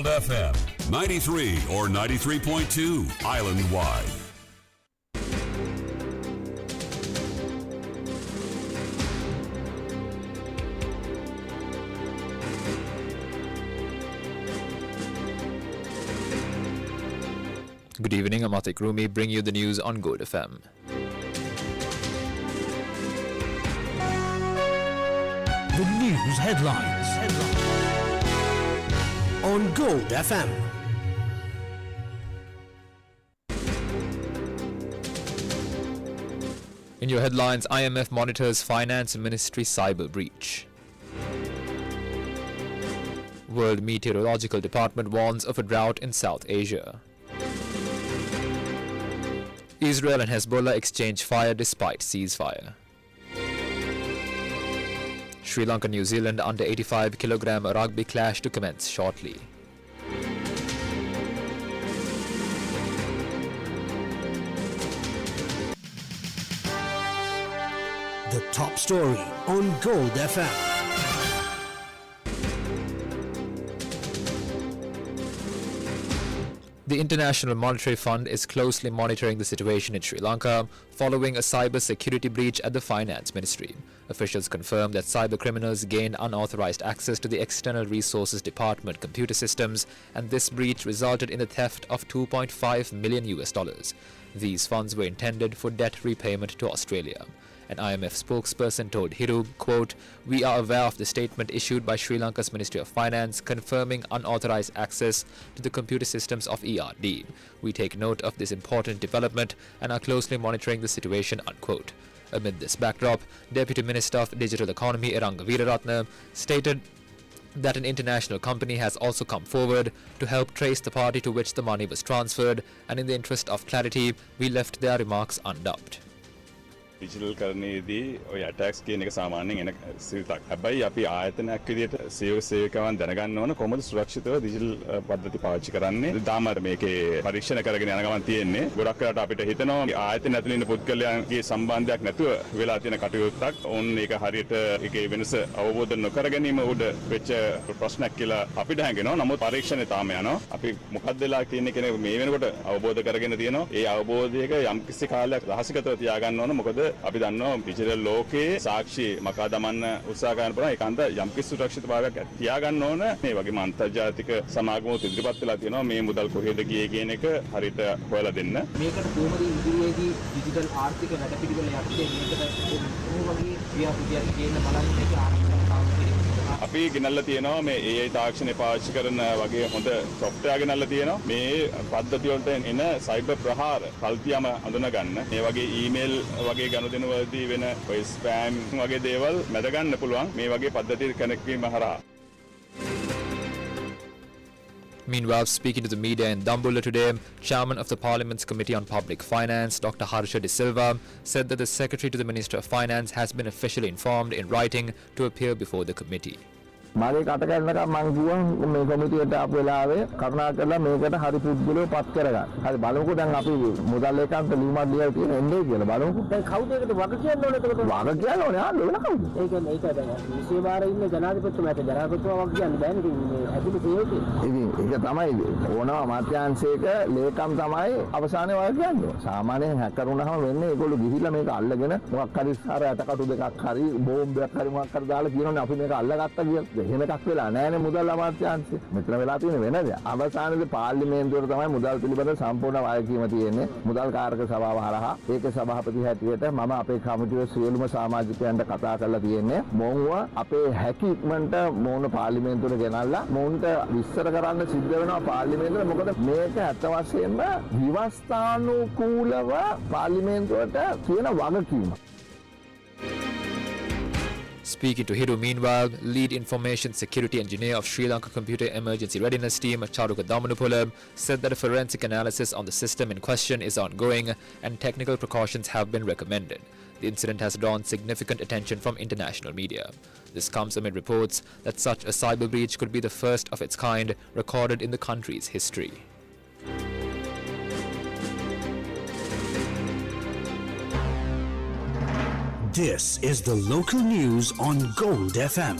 Gold FM 93 or 93.2 island-wide. Good evening, I'm Atik Rumi, bring you the news on Gold FM. The news headlines on Gold FM. In your headlines, IMF monitors Finance Ministry cyber breach. World Meteorological Department warns of a drought in South Asia. Israel and Hezbollah exchange fire despite ceasefire. Sri Lanka New Zealand under 85 kilogram rugby clash to commence shortly. The top story on Gold FM. The International Monetary Fund is closely monitoring the situation in Sri Lanka following a cyber security breach at the Finance Ministry. Officials confirmed that cyber criminals gained unauthorized access to the External Resources Department computer systems, and this breach resulted in the theft of $2.5 million. These funds were intended for debt repayment to Australia. An IMF spokesperson told Hiru, quote, "We are aware of the statement issued by Sri Lanka's Ministry of Finance confirming unauthorized access to the computer systems of ERD. We take note of this important development and are closely monitoring the situation," unquote. Amid this backdrop, Deputy Minister of Digital Economy Eranga Weeraratne stated that an international company has also come forward to help trace the party to which the money was transferred, and in the interest of clarity, we left their remarks undubbed. Digital කරණයේදී ඔය attacks කියන එක සාමාන්‍යයෙන් එන සිරිතක්. හැබැයි අපි ආයතනයක් විදිහට සේවකයන් දැනගන්න ඕන කොහොමද සුරක්ෂිතව ඩිජිටල් පද්ධති පාවිච්චි කරන්නේ. දාමර මේකේ පරීක්ෂණ කරගෙන යන ගමන් තියෙන්නේ. ගොඩක් වෙලාවට අපිට හිතෙනවා ආයතන ඇතුළේ ඉන්න පුද්ගලයන්ගේ සම්බන්ධයක් නැතුව වෙලා තියෙන කටයුත්තක්. ඕන් ඒක හරියට ඒකේ වෙනස අවබෝධ නොකර ගැනීම උඩ වෙච්ච ප්‍රශ්නයක් කියලා අපිට හැඟෙනවා. නමුත් පරීක්ෂණය තාම යනවා. අපි මොකක්ද වෙලා තියෙන්නේ කියන මේ වෙනකොට අවබෝධ කරගෙන තියෙනවා. ඒ අවබෝධයක යම්කිසි කාලයක් රහසිගතව තියාගන්න ඕන. මොකද අපි දන්නවා ඩිජිටල් ලෝකයේ සාක්ෂි මකා දමන්න උත්සාහ කරන පුරා ඒකාන්ත යම්කිසි සුරක්ෂිතභාවයක් තියාගන්න ඕන. මේ වගේම අන්තර්ජාතික සමාගමත් ඉදිරිපත් වෙලා තියෙනවා මේ මුදල් කොහෙද ගියේ කියන එක හරියට හොයලා දෙන්න. මේකට කොහොමද ඉදිරියේදී ඩිජිටල් ආර්ථික වැඩපිළිවෙල යන්නේ මේකට කොහොමද ක්‍රියාපිටියක් කියන බලන්න මේක අපි ගෙනල්ලා තියෙනවා මේ AI තාක්ෂණය පාවිච්චි කරන වගේ හොඳ සොෆ්ට්වෙයාර් ගෙනල්ලා තියෙනවා මේ පද්ධතිය වලට එන සයිබර් ප්‍රහාර කල්තියම අඳුනගන්න මේ වගේ ඊමේල් වගේ ගනුදෙනු වලදී වෙන ඔය ස්පෑම් වගේ දේවල් මැද ගන්න පුළුවන් මේ වගේ පද්ධති කනෙක්ට් වීම හරහා. Meanwhile, speaking to the media in Dambulla today, Chairman of the Parliament's Committee on Public Finance, Dr. Harsha De Silva, said that the Secretary to the Minister of Finance has been officially informed in writing to appear before the committee. මගේ කට කැල්ලක මං කිව්වා මේ කමිටියට ආපු වෙලාවේ කරුණාකරලා මේකට හරි පුද්ගලව පත් කරගන්න. හරි බලමුකෝ දැන් අපි මුදල් ඒකාන්ත ලියුමක් ලියලා තියෙන එන්නේ කියලා බලමුකෝ. දැන් කවුද ඒකට වග කියන්න ඕනේ එතකොට? වග කියන්න ඕනේ ආ වෙන කවුද? ඒක දැන් විශේෂාර ඉන්න ජනාධිපතිතුමාට ජනාධිපතිතුමා වග කියන්න බෑනේ ඉතින් මේ ඇතුළේ සේවකේ. ඉතින් ඒක තමයි ඕනම අමාත්‍යාංශයක ලේකම් තමයි අවසානයේ වග කියන්නේ. සාමාන්‍යයෙන් හැකර් වුණාම වෙන්නේ ඒගොල්ලෝ ගිහිල්ලා මේක අල්ලගෙන මොකක් හරි සාර යටකටු දෙකක් හරි බෝම්බයක් හරි මොකක් හරි දාලා කියනෝනේ අපි මේක අල්ලගත්තා කියලා. එහෙම එකක් වෙලා නැහැ මුදල් අමාත්‍යාංශය. මෙතන වෙලා තියෙන වෙන දෙයක්. අවසානයේදී පාර්ලිමේන්තුවේ තමයි මුදල් පිළිබඳ සම්පූර්ණ වගකීම තියෙන්නේ. මුදල් කාරක සභාව හරහා ඒකේ සභාපති හැටියට මම අපේ කමිටුවේ සියලුම සමාජිකයන්ට කතා කරලා තියෙන්නේ. මොවුව අපේ හැකි ඉක්මනට මොවුන පාර්ලිමේන්තුවට ගෙනල්ලා මොවුන්ට විස්තර කරන්න සිද්ධ වෙනවා පාර්ලිමේන්තුවේ. මොකද මේක ඇත්ත වශයෙන්ම විවස්ථානුකූලව පාර්ලිමේන්තුවට තියෙන වගකීම. Speaking to Hiru, meanwhile, lead information security engineer of Sri Lanka Computer Emergency Readiness Team, Charuka Damanupula, said that a forensic analysis on the system in question is ongoing and technical precautions have been recommended. The incident has drawn significant attention from international media. This comes amid reports that such a cyber breach could be the first of its kind recorded in the country's history. This is the local news on Gold FM.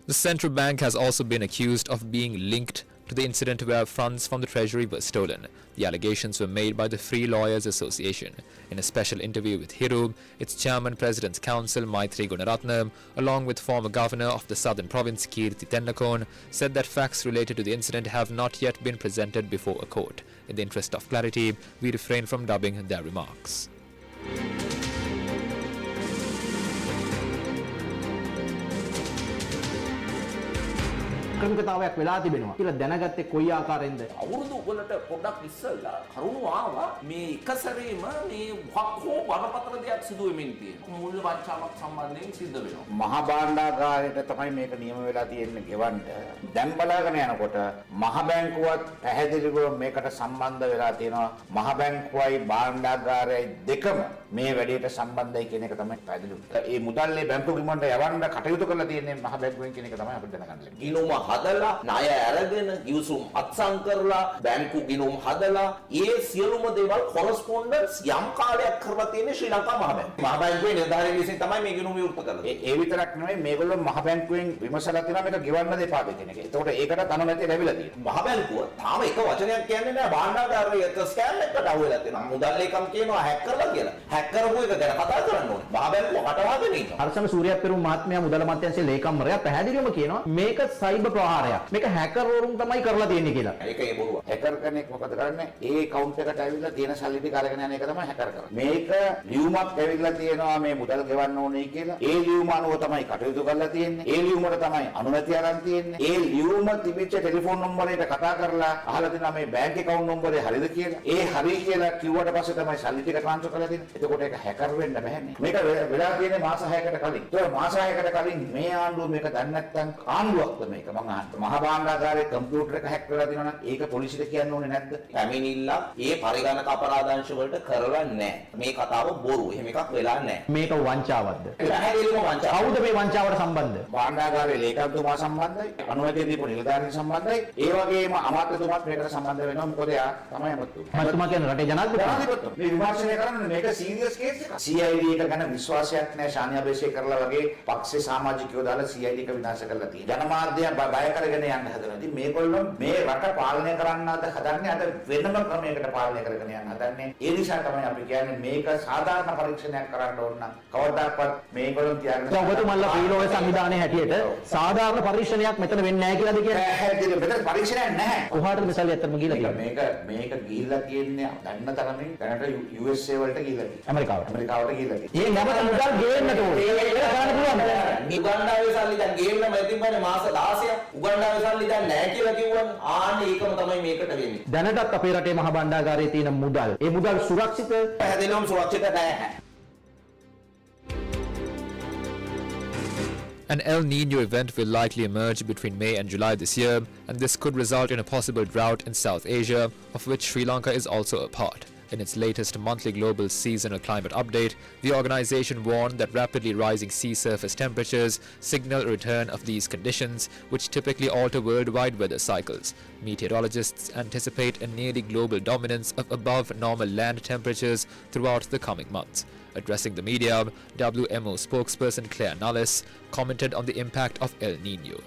The central bank has also been accused of being linked to the incident where funds from the Treasury were stolen. The allegations were made by the Free Lawyers Association. In a special interview with Hiru, its chairman, President's Counsel Maitri Gunaratnam, along with former governor of the southern province Kirti Tennakon, said that facts related to the incident have not yet been presented before a court. In the interest of clarity, we refrain from dubbing their remarks. ක්‍රමිකතාවයක් වෙලා තිබෙනවා කියලා දැනගත්තේ කොයි ආකාරයෙන්ද? අවුරුදු වලට පොඩ්ඩක් ඉස්සෙල්ලා කරුණු ආවා මේ එක සැරේම මේ වක්කෝ බරපතල දෙයක් සිදු වෙමින් තියෙනවා. මුල්‍ය වංචාවක් සම්බන්ධයෙන් සිද්ධ වෙනවා. මහා භාණ්ඩාගාරයට තමයි මේක නියම වෙලා තියෙන්නේ ගෙවන්න. දැන් බලාගෙන යනකොට මහා බැංකුවත් පැහැදිලිව මේකට සම්බන්ධ වෙලා තියෙනවා. මහා බැංකුවයි භාණ්ඩාගාරයයි දෙකම මේ වැඩේට සම්බන්ධයි කියන එක තමයි පැහැදිලි. ඒ මුදල්ලේ බැංකු ගිමන්ට යවන්න කටයුතු කරලා තියෙන්නේ මහා බැංකුවෙන් කියන එක තමයි අපිට දැනගන්න ලැබෙන්නේ. ගිණුම හදලා ණය අරගෙන ගිවිසුම් අත්සන් කරලා බැංකු ගිණුම් හදලා ඒ සියලුම දේවල් කොරස්පොන්ඩන්ස් යම් කාලයක් කරලා තියෙන්නේ ශ්‍රී ලංකා මහ බැංකුව. මහ බැංකුවේ නිලධාරීන් විසින් තමයි මේ ගිණුම විවෘත කරලා. ඒ විතරක් නෙමෙයි මේගොල්ලෝ මහ බැංකුවෙන් විමසලා තියෙනවා මේක ගෙවන්න දෙපා කියන එක. ඒතකොට ඒකට අනුමැතිය ලැබිලා තියෙනවා. මහ බැංකුව තාම එක වචනයක් කියන්නේ නැහැ භාණ්ඩාගාරයේ ස්කෑම් එකකට අහුවෙලා තියෙනවා. මුදල් ලේකම් කියනවා හැක් කරලා කියලා. හැක් කරපු එක ගැන කතා කරන්න ඕනේ. මහ බැංකුව කටවාගෙන ඉන්නවා. හර්ෂම සූර්යපෙරුම් මහත්මයා මුදල මන්ත්‍යාංශයේ ලේකම්වරයා පැහැදිලිවම කියනවා මේක සයිබර් ප්‍රහාරයක්. මේක හැකර්වරුන් තමයි කරලා තියෙන්නේ කියලා. ඒක ඒ බොරුව. හැකර් කෙනෙක් මොකද කරන්නේ? ඒ account එකට ඇවිල්ලා තියෙන සල්ලි ටික අරගෙන යන එක තමයි හැකර් කරන්නේ. මේක ලියුමක් ඇවිල්ලා තියෙනවා මේ මුදල් ගෙවන්න ඕනේ කියලා. ඒ ලියුම අනුව තමයි කටයුතු කරලා තියෙන්නේ. ඒ ලියුමට තමයි අනුමැතිය අරන් තියෙන්නේ. ඒ ලියුම තිබිච්ච ටෙලිෆෝන් නම්බරයට කතා කරලා අහලා දෙනවා මේ බැංක් account නම්බරේ හරිද කියලා. ඒ හරි කියලා කිව්වට පස්සේ තමයි සල්ලි ටික ට්‍රාන්ස්ෆර් කරලා දෙන්නේ. එතකොට ඒක හැකර් වෙන්න බෑනේ. මේක වෙලා තියෙන්නේ මාස 6කට කලින්. ඒක මාස 6කට කලින් මේ ආණ්ඩුව මේක දන්නේ නැත්නම් ආණ්ඩුවක්ද මේක මං අහන්නේ. මහා භාණ්ඩාගාරයේ කම්පියුටර් එක හැක් කරලා දිනනවා නම් ඒක පොලිසියට කියන්න ඕනේ නැද්ද? පැමිණිල්ලක් ඒ පරිගණක අපරාධාංශ වලට කරලා නැහැ. මේ කතාව බොරු. එහෙම එකක් වෙලා නැහැ. මේක වංචාවක්ද? පැහැදිලිවම වංචාවක්. කවුද මේ වංචාවට සම්බන්ධ? භාණ්ඩාගාරයේ ලේකම්තුමා සම්බන්ධයි, අනුමැතිය දීපු නිලධාරීන් සම්බන්ධයි, ඒ වගේම අමාත්‍යතුමාත් මේකට සම්බන්ධ වෙනවා. මොකද එයා තමයි අමාත්‍යතුමා. මහත්මයා කියන්නේ රටේ ජනාධිපති. මේ විමර්ශනය කරන්නේ මේක සීරියස් කේස් එකක්. CID එක ගැන විශ්වාසයක් නැහැ. ශානිය අබේසේකරලා වගේ පක්ෂේ සමාජිකයෝ දාලා CID එක විනාශ කරලා තියෙනවා. ජනමාධ්‍ය බය කරගෙන යන්න හදනවා. ඉතින් මේගොල්ලෝ මේ රට පාලනය කරන්නද හදන්නේ අද වෙනම ක්‍රමයකට පාලනය කරගෙන යන්න හදන්නේ. ඒ නිසා තමයි අපි කියන්නේ මේක සාධාරණ පරීක්ෂණයක් කරන්න ඕන නම් කවදාවත් මේගොල්ලෝ තියාගෙන ඔබතුමල්ලා ෆ්‍රීලෝය සංවිධානයේ හැටියට සාධාරණ පරීක්ෂණයක් මෙතන වෙන්නේ නැහැ කියලාද කියන්නේ? පැහැදිලි මෙතන පරීක්ෂණයක් නැහැ. කොහාටද මෙසල් ඇත්තටම ගිහිලා තියෙන්නේ? මේක ගිහිල්ලා තියෙන්නේ දන්න තරමින් දැනට USA වලට ගිහිල්ලා තියෙනවා. ඇමරිකාවට ගිහිල්ලා තියෙනවා. මේ නැවත මුදල් ගේන්නට ඕනේ. ඒක කරන්න පුළුවන්ද? උගන්ඩාවේ සල්ලි දැන් ගේන්න මැතිබන්නේ මාස 16ක්. උගන්ඩාවේ සල්ලි දැන් නැහැ කියලා කිව්වනේ. ආන්නේ ඒකම තමයි මේකට වෙන්නේ. දැනටත් අපේ රටේ මහ භාණ්ඩාගාරයේ තියෙන මුදල්, ඒ මුදල් සුරක්ෂිත පැහැදිලිවම සුරක්ෂිත නැහැ. An El Niño event will likely emerge between May and July this year, and this could result in a possible drought in South Asia, of which Sri Lanka is also a part. In its latest monthly global seasonal climate update, the organization warned that rapidly rising sea surface temperatures signal a return of these conditions, which typically alter worldwide weather cycles. Meteorologists anticipate a nearly global dominance of above normal land temperatures throughout the coming months. Addressing the media, WMO spokesperson Claire Nullis commented on the impact of El Niño.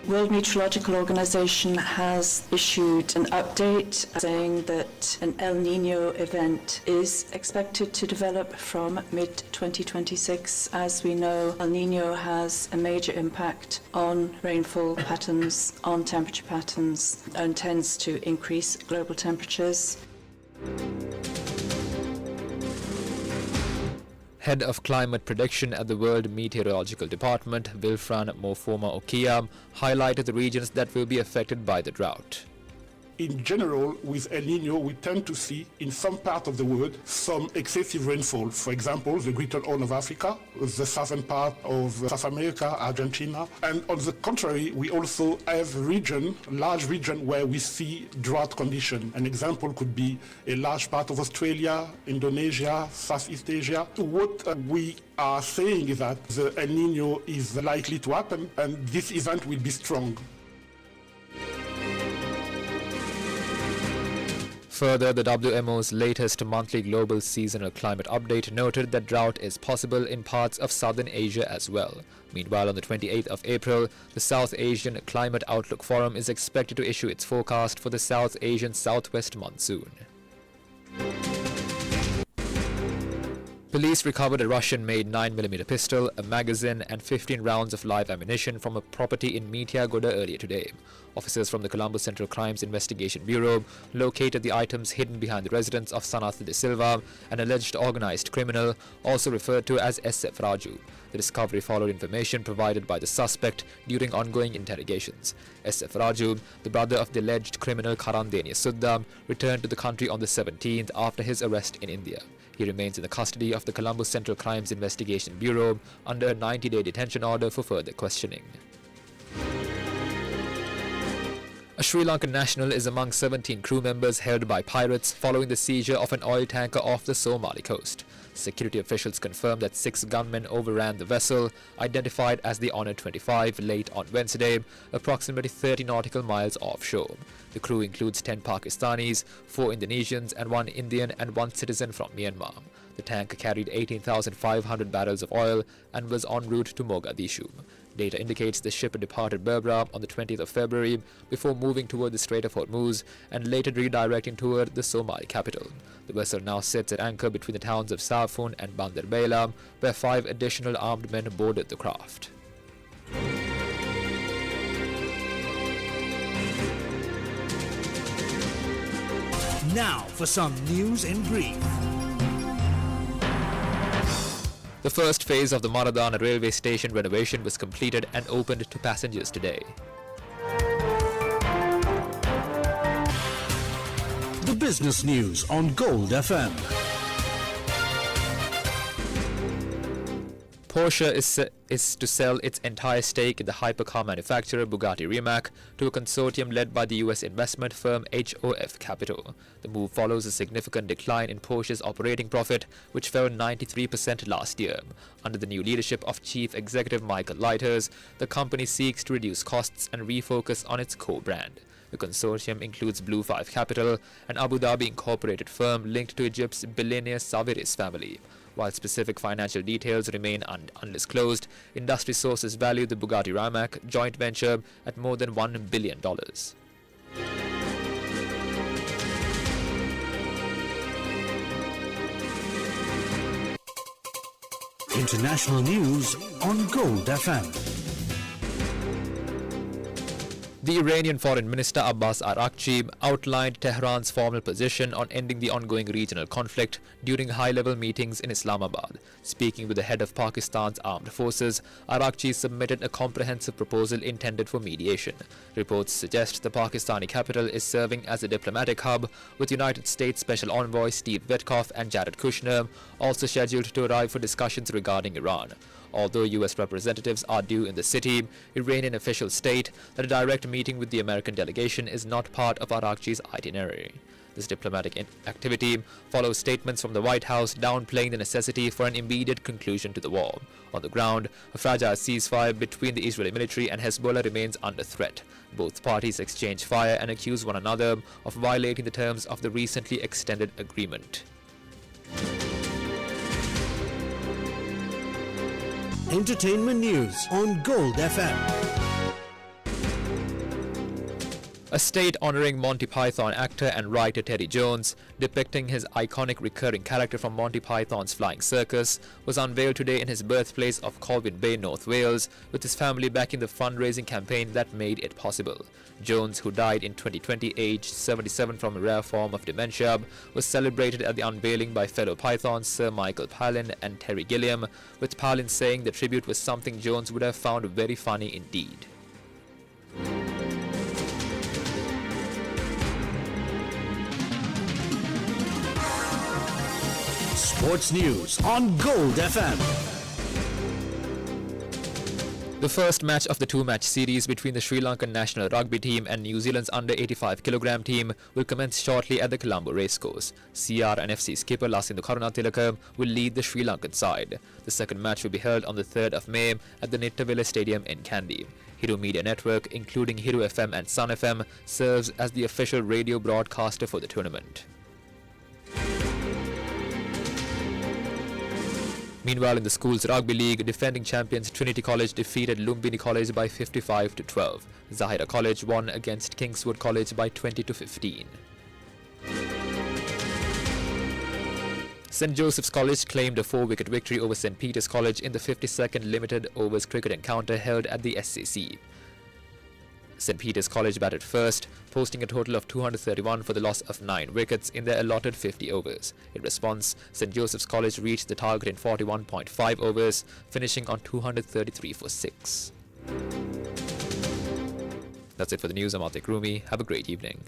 World Meteorological Organization has issued an update saying that an El Niño event is expected to develop from mid-2026. As we know, El Niño has a major impact on rainfall patterns, on temperature patterns, and tends to increase global temperatures. Head of Climate Prediction at the World Meteorological Department, Wilfran Mofoma Okia, highlighted the regions that will be affected by the drought. In general, with El Niño, we tend to see in some part of the world some excessive rainfall. For example, the Greater Horn of Africa, the southern part of South America, Argentina. And on the contrary, we also have large region where we see drought condition. An example could be a large part of Australia, Indonesia, Southeast Asia. What we are saying is that the El Niño is likely to happen, and this event will be strong. Further, the WMO's latest monthly global seasonal climate update noted that drought is possible in parts of southern Asia as well. Meanwhile, on the 28th of April, the South Asian Climate Outlook Forum is expected to issue its forecast for the South Asian southwest monsoon. Police recovered a Russian-made 9mm pistol, a magazine and 15 rounds of live ammunition from a property in Mitiagoda earlier today. Officers from the Colombo Central Crimes Investigation Bureau located the items hidden behind the residence of Sanath De Silva, an alleged organized criminal, also referred to as SF Raju. The discovery followed information provided by the suspect during ongoing interrogations. SF Raju, the brother of the alleged criminal Karandeni Suddam, returned to the country on the 17th after his arrest in India. He remains in the custody of the Colombo Central Crimes Investigation Bureau under a 90-day detention order for further questioning. A Sri Lankan national is among 17 crew members held by pirates following the seizure of an oil tanker off the Somali coast. Security officials confirmed that 6 gunmen overran the vessel, identified as the Honor 25, late on Wednesday, approximately 30 nautical miles offshore. The crew includes 10 Pakistanis, 4 Indonesians and 1 Indian and 1 citizen from Myanmar. The tanker carried 18,500 barrels of oil and was en route to Mogadishu. Data indicates the ship departed Berbera on the 20th of February before moving toward the Strait of Hormuz and later redirecting toward the Somali capital. The vessel now sits at anchor between the towns of Safun and Bandar Bela, where 5 additional armed men boarded the craft. Now for some news in brief. The first phase of the Maradana railway station renovation was completed and opened to passengers today. The business news on Gold FM. Porsche is to sell its entire stake in the hypercar manufacturer Bugatti Rimac to a consortium led by the US investment firm HOF Capital. The move follows a significant decline in Porsche's operating profit, which fell 93% last year. Under the new leadership of Chief Executive Michael Leiters, the company seeks to reduce costs and refocus on its core brand. The consortium includes Blue 5 Capital, an Abu Dhabi incorporated firm linked to Egypt's billionaire Sawiris family. While specific financial details remain undisclosed, industry sources value the Bugatti Rimac joint venture at more than $1 billion. International news on Gold FM. The Iranian Foreign Minister Abbas Araghchi outlined Tehran's formal position on ending the ongoing regional conflict during high-level meetings in Islamabad. Speaking with the head of Pakistan's armed forces, Araghchi submitted a comprehensive proposal intended for mediation. Reports suggest the Pakistani capital is serving as a diplomatic hub, with United States Special Envoy Steve Witkoff and Jared Kushner also scheduled to arrive for discussions regarding Iran. Although U.S. representatives are due in the city, Iranian officials state that a direct meeting with the American delegation is not part of Araghchi's itinerary. This diplomatic activity follows statements from the White House downplaying the necessity for an immediate conclusion to the war. On the ground, a fragile ceasefire between the Israeli military and Hezbollah remains under threat. Both parties exchange fire and accuse one another of violating the terms of the recently extended agreement. Entertainment news on Gold FM. A state honoring Monty Python actor and writer Terry Jones, depicting his iconic recurring character from Monty Python's Flying Circus, was unveiled today in his birthplace of Colwyn Bay, North Wales, with his family backing the fundraising campaign that made it possible. Jones, who died in 2020 aged 77 from a rare form of dementia, was celebrated at the unveiling by fellow Pythons Sir Michael Palin and Terry Gilliam, with Palin saying the tribute was something Jones would have found very funny indeed. Sports news on Gold FM. The first match of the two-match series between the Sri Lankan national rugby team and New Zealand's under-85 kilogram team will commence shortly at the Colombo racecourse. CR and FC skipper Lasindu Karunatilaka will lead the Sri Lankan side. The second match will be held on the 3rd of May at the Nittavella Stadium in Kandy. Hiru Media Network, including Hiru FM and Sun FM, serves as the official radio broadcaster for the tournament. Meanwhile, in the school's rugby league, defending champions Trinity College defeated Lumbini College by 55-12. Zahira College won against Kingswood College by 20-15. St. Joseph's College claimed a 4-wicket victory over St. Peter's College in the 52nd limited overs cricket encounter held at the SCC. St. Peter's College batted first, posting a total of 231 for the loss of 9 wickets in their allotted 50 overs. In response, St. Joseph's College reached the target in 41.5 overs, finishing on 233 for 6. That's it for the news. I'm Atik Rumi. Have a great evening.